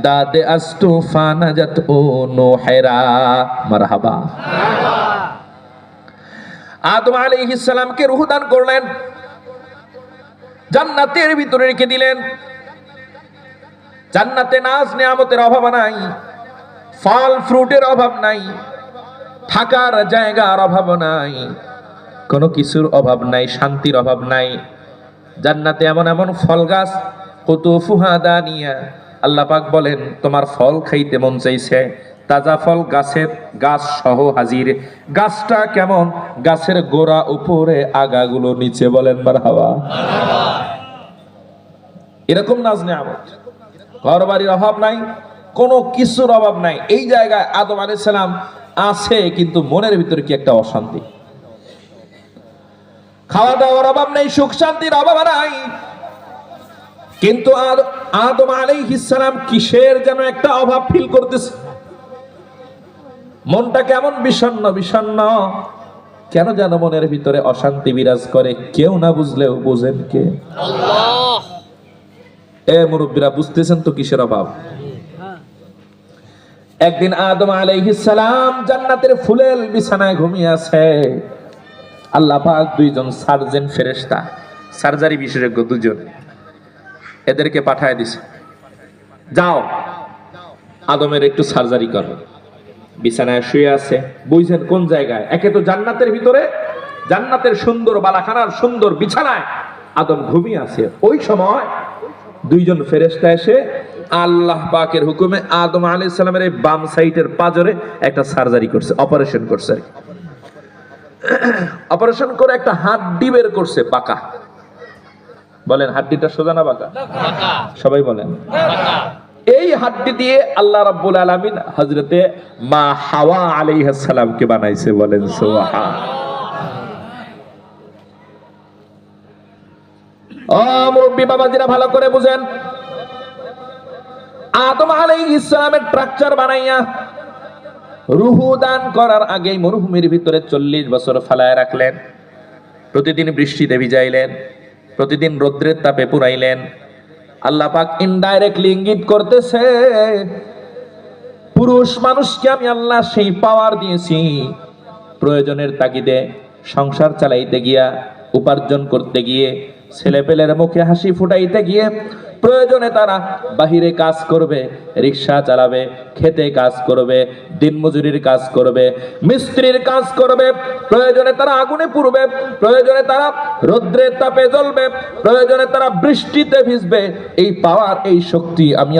দাদে আস্তু ফানাজাত ও নোহেরা মারহাবা। আদম আলাইহিস সালামকে রূহ দান করলেন, জান্নাতের ভিতরে রেখে দিলেন। জান্নাতে নাজ নিয়ামতের অভাব নাই, ফল ফ্রুটের অভাব নাই, থাকার জায়গার অভাব নাই, কোনো কিছুর অভাব নাই, শান্তির অভাব নাই। জান্নাতে এমন এমন ফল গাছ, কুতুফুহা দানিয়া, আল্লাহ পাক বলেন তোমার ফল খাইতে মন চাইছে, তাজা ফল গাছের গাছ সহ হাজির। গাছটা কেমন? গাছের গোড়া উপরে, আগাগুলো নিচে। বলেন মারহাবা। এরকম নাজ নিয়ামত, ঘর বাড়ির অভাব নাই, কোনো কিছুর অভাব নাই। এই জায়গায় আদম আলাইহিস সালাম আছে, কিন্তু মনের ভিতরে কি একটা অশান্তি। খাওয়া দাওয়ার অভাব নেই, সুখ শান্তির অভাব নাই, কিন্তু আদম আলাইহিস সালাম কিসের যেন একটা অভাব ফিল করতেছে। মনটা কেমন বিষণ্ণ বিষণ্ণ, কেন যেন মনের ভিতরে অশান্তি বিরাজ করে। কেউ না বুঝলেও বুঝেন কে? আল্লাহ। এ মুরব্বীরা, বুঝতেছেন তো কিসের অভাব? একদিন আদম আলাইহিস সালাম জান্নাতের ফুলেল বিছানায় ঘুমিয়ে আছে। আল্লাহ পাক দুইজন সার্জন ফেরেশতা, সার্জারি বিশেষজ্ঞ দুজন, এদেরকে পাঠায় দিছে, যাও আদমের একটু সার্জারি করো। বিছানায় শুয়ে আছে, বুঝছেন কোন জায়গায়? একে তো জান্নাতের ভিতরে, জান্নাতের সুন্দর বালাখানার সুন্দর বিছানায় আদম ঘুমিয়ে আছে। ওই সময় দুইজন ফেরেশতা এসে আল্লাহ পাকের হুকুমে আদম আলাইহিস সালামের এই বাম সাইডের পাজরে একটা সার্জারি করছে, অপারেশন করছে। অপারেশন করে একটা হাড্ডি বের করছে, বাঁকা। বলেন হাড্ডিটা সোজা না বাঁকা? সবাই বলেন। এই হাড্ডি দিয়ে আল্লাহ রাব্বুল আলামিন হযরতে মা হাওয়া আলাইহিস সালামকে বানাইছে। বলেন সুবহান। ও মুরব্বি বাবাজিরা, ভালো করে বুঝেন, আদম আলাইহিস সালামের স্ট্রাকচার বানাইয়া রূহ দান করার আগেই মরুভূমির ভিতরে 40 বছর ফালায় রাখলেন। প্রতিদিন বৃষ্টিতে ভিজাইলেন, প্রতিদিন রৌদ্রের তাপে পুরাইলেন। আল্লাহ পাক ইনডাইরেক্টলি ইঙ্গিত করতেছে, পুরুষ মানুষকে আমি আল্লাহ সেই পাওয়ার দিয়েছি, প্রয়োজনের তাগিদে সংসার চালাইতে গিয়া, উপার্জন করতে গিয়ে, ছেলেপেলের মুখে হাসি ফুটাইতে গিয়ে, প্রয়োজনে তারা বাহিরে কাজ করবে, রিক্সা চালাবে, খেতে কাজ করবে, দিনমজুরির কাজ করবে, মিস্ত্রির কাজ করবে, প্রয়োজনে তারা আগুনে পুড়বে, প্রয়োজনে তারা রৌদ্রের তাপে জ্বলবে, প্রয়োজনে তারা বৃষ্টিতে ভিজবে। এই পাওয়ার, এই শক্তি আমি